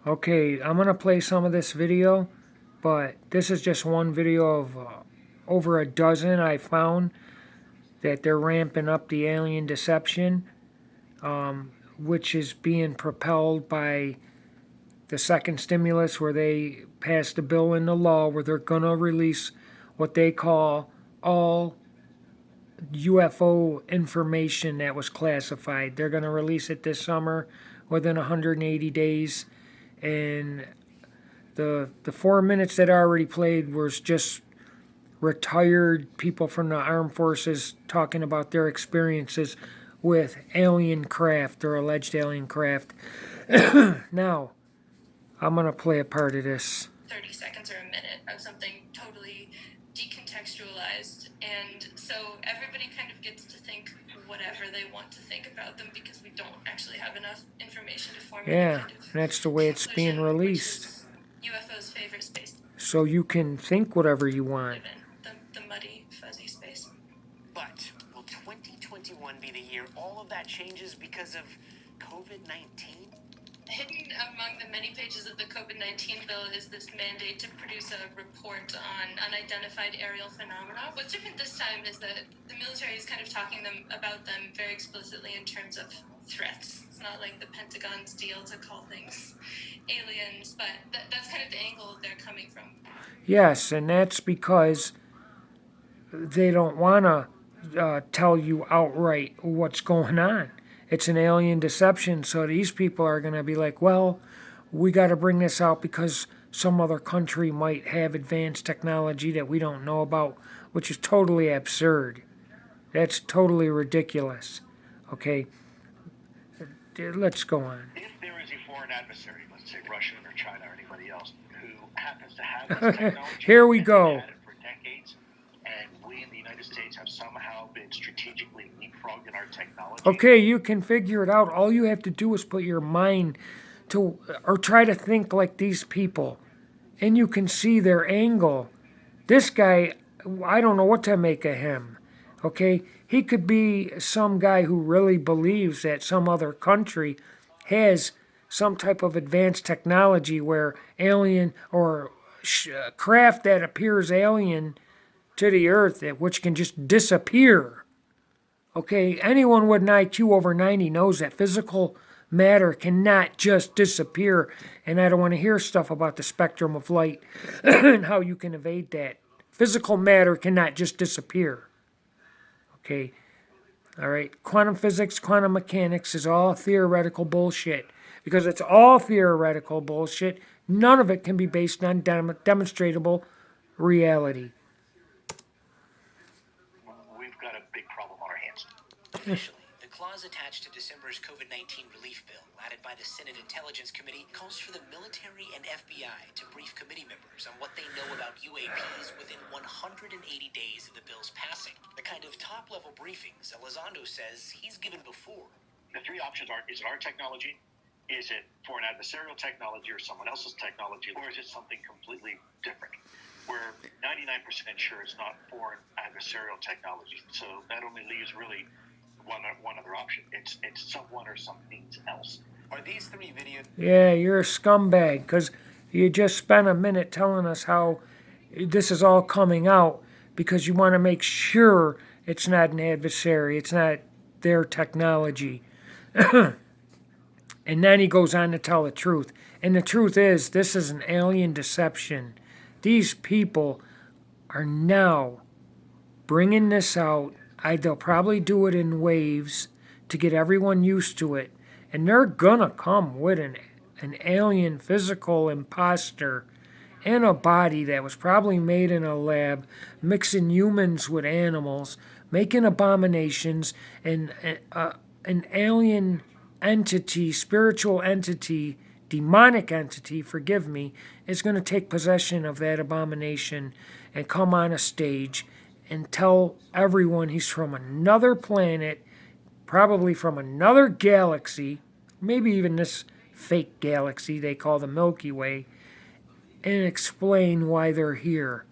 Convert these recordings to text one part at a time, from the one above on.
Okay, I'm going to play some of this video, but this is just one video of over a dozen I found that they're ramping up the alien deception, which is being propelled by the second stimulus, where they passed a bill into law where they're going to release what they call all UFO information that was classified. They're going to release it this summer within 180 days. And the 4 minutes that I already played was just retired people from the armed forces talking about their experiences with alien craft or alleged alien craft. Now, I'm going to play a part of this. 30 seconds or a minute of something totally decontextualized, and so everybody kind of gets to think whatever they want to think about them because we don't actually have enough information to form Yeah, kind of that's the way it's being released. UFO's favorite space. So you can think whatever you want. The muddy, fuzzy space. But will 2021 be the year all of that changes because of COVID-19? Hidden among the many pages of the COVID-19 bill is this mandate to produce a report on unidentified aerial phenomena. What's different this time is that the military is kind of talking about them very explicitly in terms of threats. It's not like the Pentagon's deal to call things aliens, but that's kind of the angle they're coming from. Yes, and that's because they don't want to tell you outright what's going on. It's an alien deception, so these people are going to be like, well, we got to bring this out because some other country might have advanced technology that we don't know about, which is totally absurd. That's totally ridiculous. Okay, let's go on. If there is a foreign adversary, let's say Russia or China or anybody else, who happens to have this technology, here we go. Had it for decades, and we in the United States have somehow been strategically leapfrogged in our technology. Okay, you can figure it out. All you have to do is put your mind to, or try to think like these people, and you can see their angle. This guy, I don't know what to make of him. Okay, he could be some guy who really believes that some other country has some type of advanced technology where alien or craft that appears alien to the earth, which can just disappear. Okay, anyone with an IQ over 90 knows that physical matter cannot just disappear, and I don't want to hear stuff about the spectrum of light and how you can evade that. Physical matter cannot just disappear. Okay, all right, quantum physics, quantum mechanics is all theoretical bullshit. Because it's all theoretical bullshit, none of it can be based on demonstrable reality. We've got a big problem on our hands. Officially, the clause attached to December's COVID-19 relief bill, added by the Senate Intelligence Committee, calls for the military and FBI to brief committee members on what they know about UAPs within 180 days of the bill's passing. The kind of top-level briefings Elizondo says he's given before. The three options are: is it our technology? Is it foreign adversarial technology or someone else's technology? Or is it something completely different? We're 99% sure it's not foreign adversarial technology. So that only leaves really one other option. It's someone or something else. Are these three videos? Yeah, you're a scumbag because you just spent a minute telling us how this is all coming out because you want to make sure it's not an adversary, it's not their technology. And then he goes on to tell the truth. And the truth is, this is an alien deception. These people are now bringing this out. They'll probably do it in waves to get everyone used to it. And they're gonna come with an alien physical imposter in a body that was probably made in a lab, mixing humans with animals, making abominations, and an alien entity, spiritual entity, demonic entity, forgive me, is going to take possession of that abomination and come on a stage and tell everyone he's from another planet, probably from another galaxy, maybe even this fake galaxy they call the Milky Way, and explain why they're here.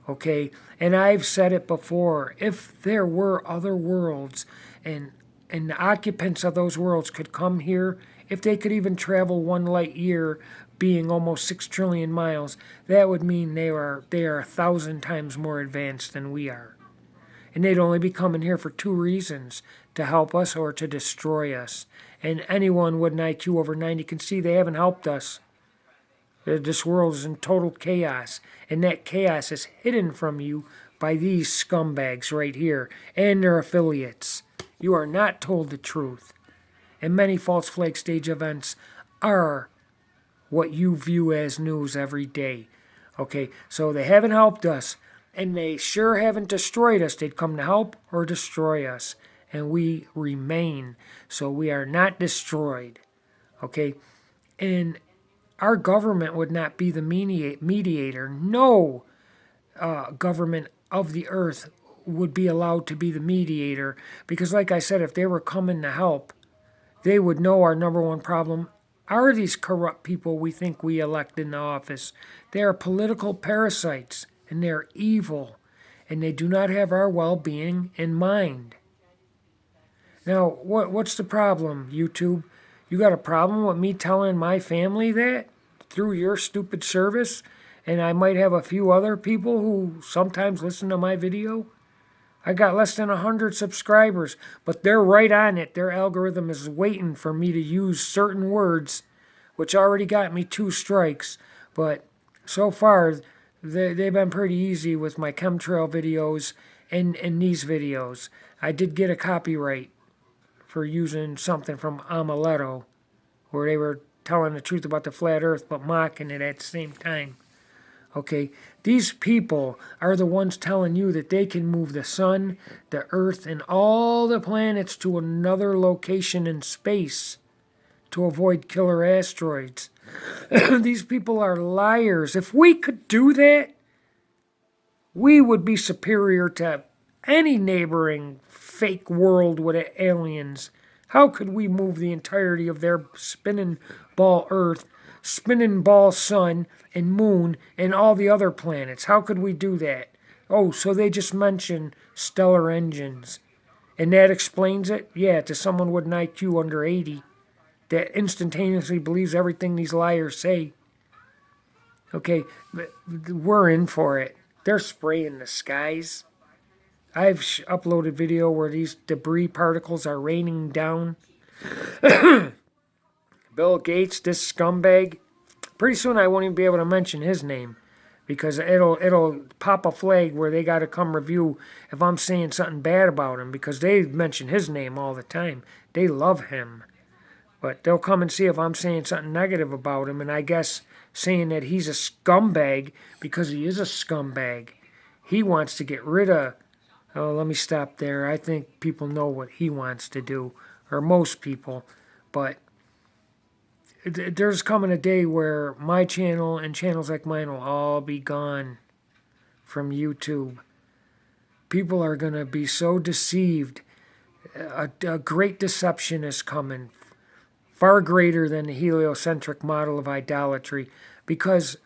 Okay? And I've said it before, if there were other worlds and the occupants of those worlds could come here if they could even travel 1 light year, being almost 6 trillion miles, that would mean they are 1,000 times more advanced than we are. And they'd only be coming here for 2 reasons: to help us or to destroy us. And anyone with an IQ over 90 can see they haven't helped us. This world is in total chaos, and that chaos is hidden from you by these scumbags right here and their affiliates. You are not told the truth. And many false flag stage events are what you view as news every day. Okay, so they haven't helped us, and they sure haven't destroyed us. They'd come to help or destroy us, and we remain. So we are not destroyed. Okay, and our government would not be the mediator. No government of the earth would be allowed to be the mediator, because like I said, if they were coming to help, they would know our number one problem are these corrupt people we think we elect in the office. They are political parasites, and they are evil, and they do not have our well-being in mind. Now, what's the problem, YouTube? You got a problem with me telling my family that through your stupid service? And I might have a few other people who sometimes listen to my video. I got less than 100 subscribers, but they're right on it. Their algorithm is waiting for me to use certain words, which already got me 2 strikes. But so far, they've been pretty easy with my chemtrail videos and these videos. I did get a copyright for using something from Amaletto, where they were telling the truth about the flat earth, but mocking it at the same time. Okay, these people are the ones telling you that they can move the sun, the earth, and all the planets to another location in space to avoid killer asteroids. These people are liars. If we could do that, we would be superior to any neighboring fake world with aliens. How could we move the entirety of their spinning ball Earth, spinning ball sun and moon and all the other planets? How could we do that? Oh, so they just mention stellar engines. And that explains it? Yeah, to someone with an IQ under 80 that instantaneously believes everything these liars say. Okay, we're in for it. They're spraying the skies. I've uploaded video where these debris particles are raining down. Bill Gates, this scumbag. Pretty soon I won't even be able to mention his name, because it'll pop a flag where they got to come review if I'm saying something bad about him, because they mention his name all the time. They love him. But they'll come and see if I'm saying something negative about him, and I guess saying that he's a scumbag because he is a scumbag. He wants to get rid of... Oh, let me stop there. I think people know what he wants to do, or most people. But there's coming a day where my channel and channels like mine will all be gone from YouTube. People are going to be so deceived. A great deception is coming, far greater than the heliocentric model of idolatry, because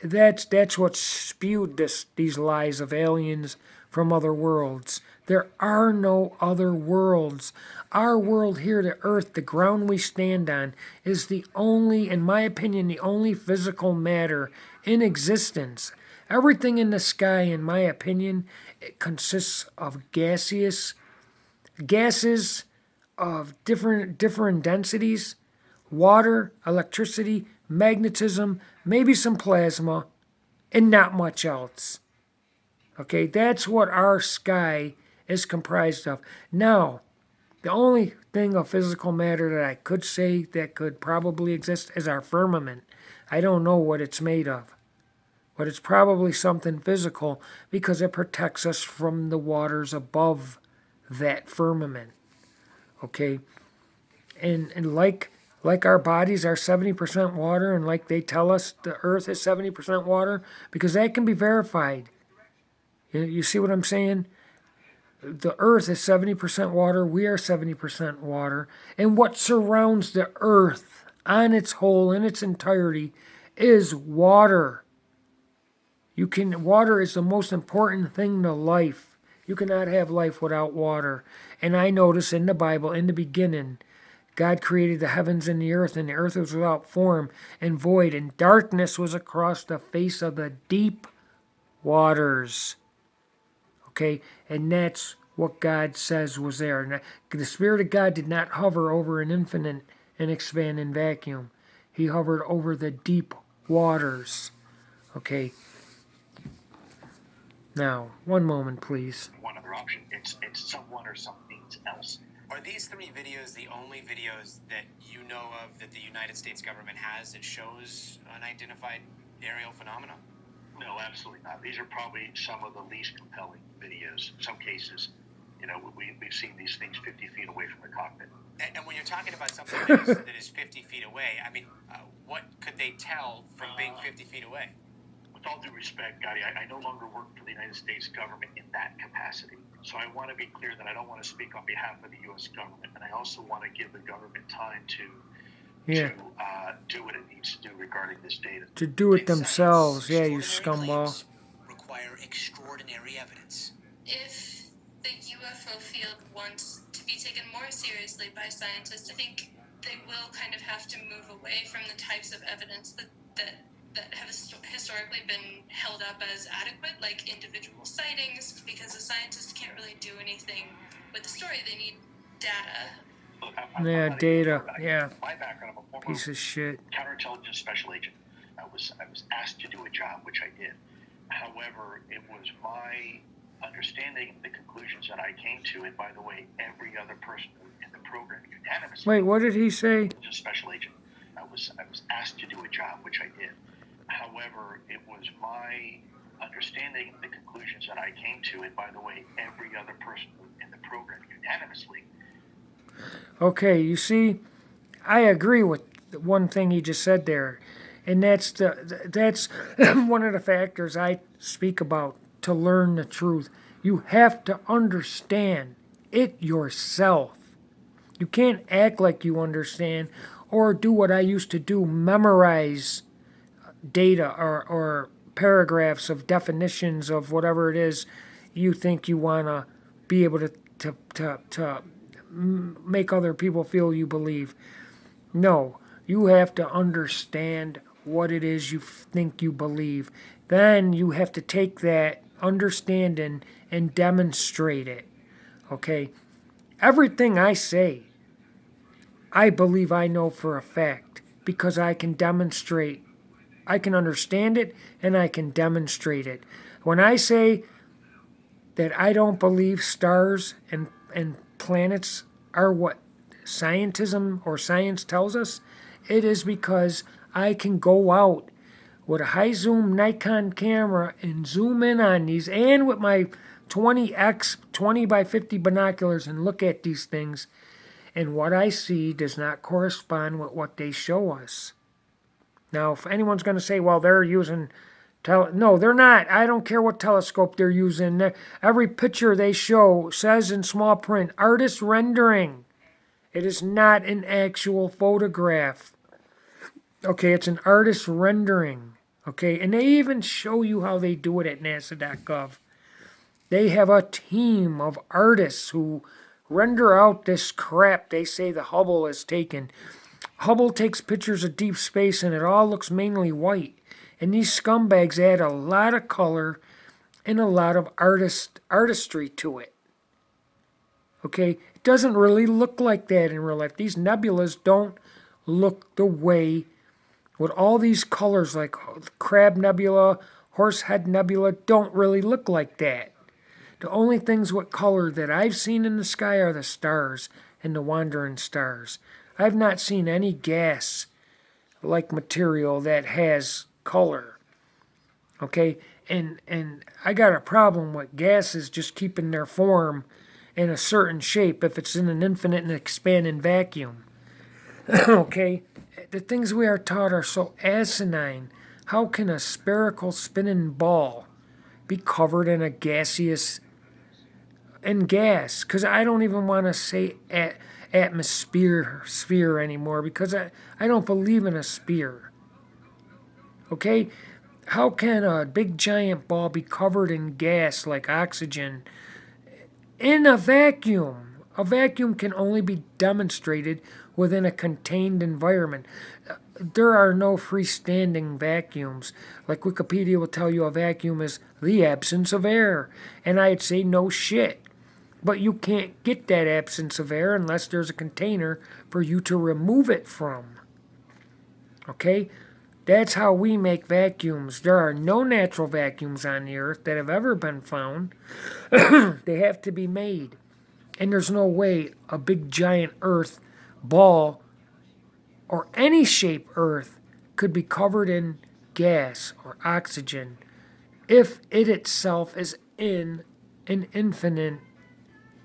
that's what spewed these lies of aliens from other worlds. There are no other worlds. Our world here, the earth, the ground we stand on, is the only, in my opinion, the only physical matter in existence. Everything in the sky, in my opinion, it consists of gases of different densities, water, electricity, magnetism, maybe some plasma, and not much else. Okay, that's what our sky is comprised of. Now, the only thing of physical matter that I could say that could probably exist is our firmament. I don't know what it's made of, but it's probably something physical because it protects us from the waters above that firmament. Okay, and like our bodies are 70% water, and like they tell us the earth is 70% water, because that can be verified. You see what I'm saying? The earth is 70% water, we are 70% water, and what surrounds the earth on its whole, in its entirety, is water. Water is the most important thing to life. You cannot have life without water. And I notice in the Bible, in the beginning, God created the heavens and the earth was without form and void, and darkness was across the face of the deep waters. Okay, and that's what God says was there. And the Spirit of God did not hover over an infinite and expanding vacuum. He hovered over the deep waters. Okay. Now, one moment, please. One other option. It's someone or something else. Are these 3 videos the only videos that you know of that the United States government has that shows unidentified aerial phenomena? No, absolutely not. These are probably some of the least compelling videos. In some cases, we've seen these things 50 feet away from the cockpit. And when you're talking about something that is 50 feet away, I mean, what could they tell from being 50 feet away? With all due respect, Gotti, I no longer work for the United States government in that capacity. So I want to be clear that I don't want to speak on behalf of the U.S. government, and I also want to give the government time to do what it needs to do regarding this data. To do it themselves. Yeah, you scumball. Require extraordinary evidence. If the UFO field wants to be taken more seriously by scientists, I think they will kind of have to move away from the types of evidence that have historically been held up as adequate, like individual sightings, because the scientists can't really do anything with the story. They need data. Look, Yeah, data. Yeah. My background, I'm a former Piece of shit. counterintelligence special agent. I was asked to do a job, which I did. However, it was my understanding the conclusions that I came to, and by the way, every other person in the program unanimously. Wait, what did he say? A special agent. I was asked to do a job, which I did. However, it was my understanding the conclusions that I came to, and by the way, every other person in the program unanimously. Okay, you see, I agree with one thing he just said there, and that's one of the factors I speak about to learn the truth. You have to understand it yourself. You can't act like you understand or do what I used to do, memorize data or paragraphs of definitions of whatever it is you think you want to be able to make other people feel you believe. No, you have to understand what it is you think you believe. Then you have to take that understanding and demonstrate it. Okay? Everything I say, I believe I know for a fact because I can demonstrate. I can understand it and I can demonstrate it. When I say that I don't believe stars and planets are what scientism or science tells us, it is because I can go out with a high zoom Nikon camera and zoom in on these, and with my 20x 20 by 50 binoculars, and look at these things, and what I see does not correspond with what they show us. Now, if anyone's going to say, well, they're using no, they're not. I don't care what telescope they're using. Every picture they show says in small print, artist rendering. It is not an actual photograph. Okay, it's an artist rendering. Okay, and they even show you how they do it at nasa.gov. They have a team of artists who render out this crap they say the Hubble has taken. Hubble takes pictures of deep space and it all looks mainly white. And these scumbags add a lot of color and a lot of artistry to it. Okay? It doesn't really look like that in real life. These nebulas don't look the way with all these colors, like Crab Nebula, Horsehead Nebula, don't really look like that. The only things with color that I've seen in the sky are the stars and the wandering stars. I've not seen any gas-like material that has color. Okay? And I got a problem with gases just keeping their form in a certain shape if it's in an infinite and expanding vacuum. Okay? The things we are taught are so asinine. How can a spherical spinning ball be covered in a gaseous gas? Because I don't even want to say sphere anymore, because I don't believe in a sphere. Okay? How can a big giant ball be covered in gas like oxygen in a vacuum? A vacuum can only be demonstrated within a contained environment. There are no freestanding vacuums. Like Wikipedia will tell you, a vacuum is the absence of air. And I'd say no shit. But you can't get that absence of air unless there's a container for you to remove it from. Okay? That's how we make vacuums. There are no natural vacuums on the earth that have ever been found. They have to be made. And there's no way a big giant earth ball or any shape earth could be covered in gas or oxygen if it itself is in an infinite.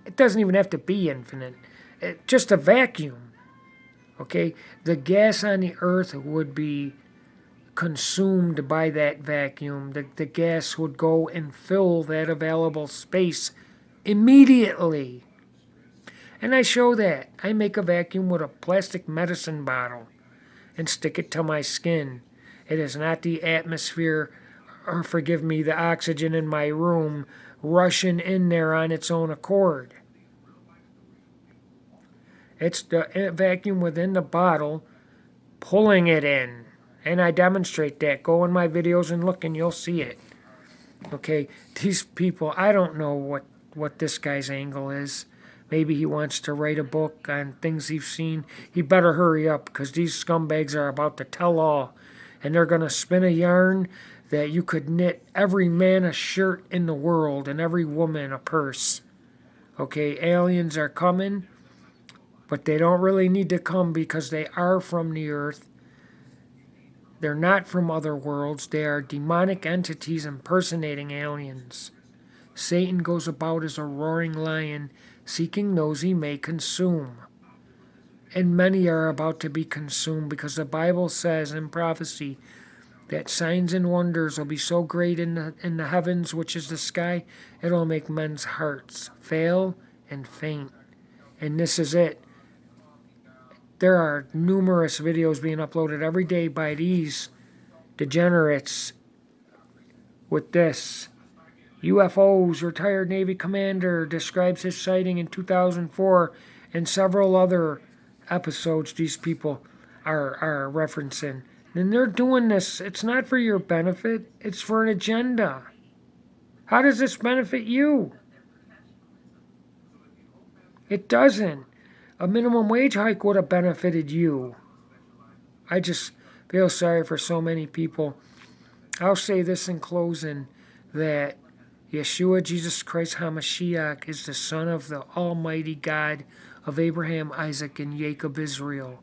It doesn't even have to be infinite. Just a vacuum. Okay? The gas on the earth would be consumed by that vacuum. The gas would go and fill that available space immediately. And I show that. I make a vacuum with a plastic medicine bottle and stick it to my skin. It is not the atmosphere, or forgive me, the oxygen in my room rushing in there on its own accord. It's the vacuum within the bottle pulling it in. And I demonstrate that. Go in my videos and look and you'll see it. Okay, these people, I don't know what this guy's angle is. Maybe he wants to write a book on things he's seen. He better hurry up, because these scumbags are about to tell all. And they're going to spin a yarn that you could knit every man a shirt in the world and every woman a purse. Okay, aliens are coming, but they don't really need to come because they are from the earth. They're not from other worlds. They are demonic entities impersonating aliens. Satan goes about as a roaring lion, seeking those he may consume. And many are about to be consumed, because the Bible says in prophecy that signs and wonders will be so great in the heavens, which is the sky, it'll make men's hearts fail and faint. And this is it. There are numerous videos being uploaded every day by these degenerates with this. UFOs, retired Navy commander, describes his sighting in 2004, and several other episodes these people are referencing. And they're doing this, it's not for your benefit, it's for an agenda. How does this benefit you? It doesn't. A minimum wage hike would have benefited you. I just feel sorry for so many people. I'll say this in closing, that Yeshua, Jesus Christ HaMashiach, is the Son of the Almighty God of Abraham, Isaac, and Jacob, Israel.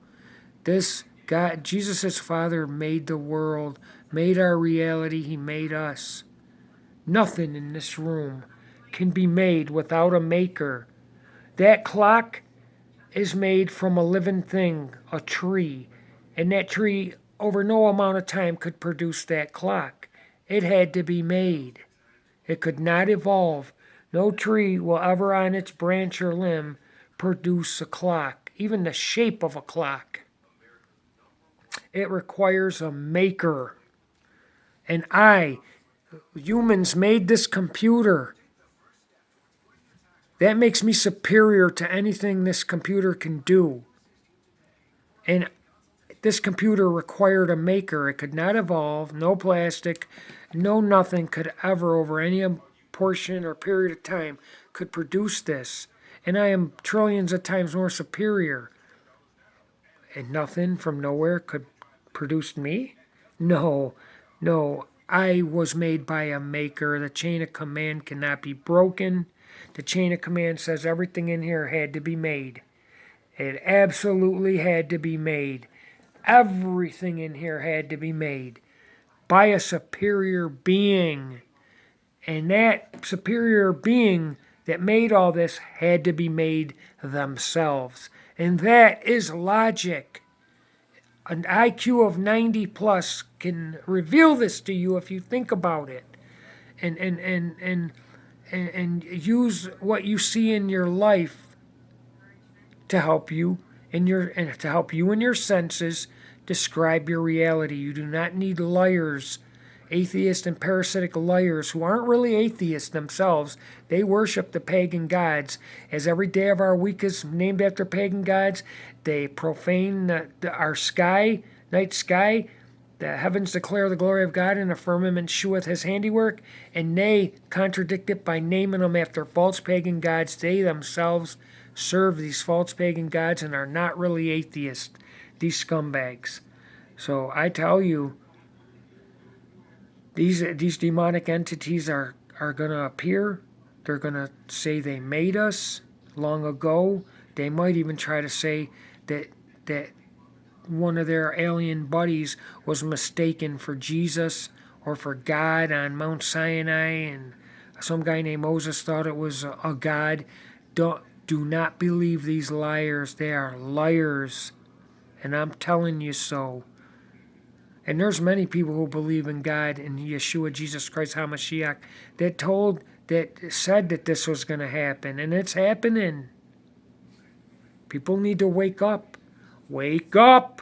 This God, Jesus' Father, made the world, made our reality. He made us. Nothing in this room can be made without a maker. That clock is made from a living thing, a tree. And that tree, over no amount of time, could produce that clock. It had to be made. It could not evolve. No tree will ever on its branch or limb produce a clock, even the shape of a clock. It requires a maker. And humans made this computer. That makes me superior to anything this computer can do. And this computer required a maker. It could not evolve, no plastic, no nothing could ever, over any portion or period of time, could produce this. And I am trillions of times more superior. And nothing from nowhere could produce me? No. I was made by a maker. The chain of command cannot be broken. The chain of command says everything in here had to be made. It absolutely had to be made. Everything in here had to be made by a superior being. And that superior being that made all this had to be made themselves. And that is logic. An IQ of 90 plus can reveal this to you if you think about it. And use what you see in your life to help you in your senses describe your reality. You do not need liars atheist and parasitic liars who aren't really atheists themselves. They worship the pagan gods, as every day of our week is named after pagan gods. They profane our sky, night sky. The heavens declare the glory of God, and the firmament sheweth his handiwork, and they contradict it by naming them after false pagan gods. They themselves serve these false pagan gods and are not really atheists, these scumbags. So I tell you, these demonic entities are going to appear. They're going to say they made us long ago. They might even try to say that one of their alien buddies was mistaken for Jesus or for God on Mount Sinai, and some guy named Moses thought it was a god. Do not believe these liars. They are liars, and I'm telling you so. And there's many people who believe in God and Yeshua, Jesus Christ, HaMashiach, that said that this was going to happen, and it's happening. People need to wake up. Wake up!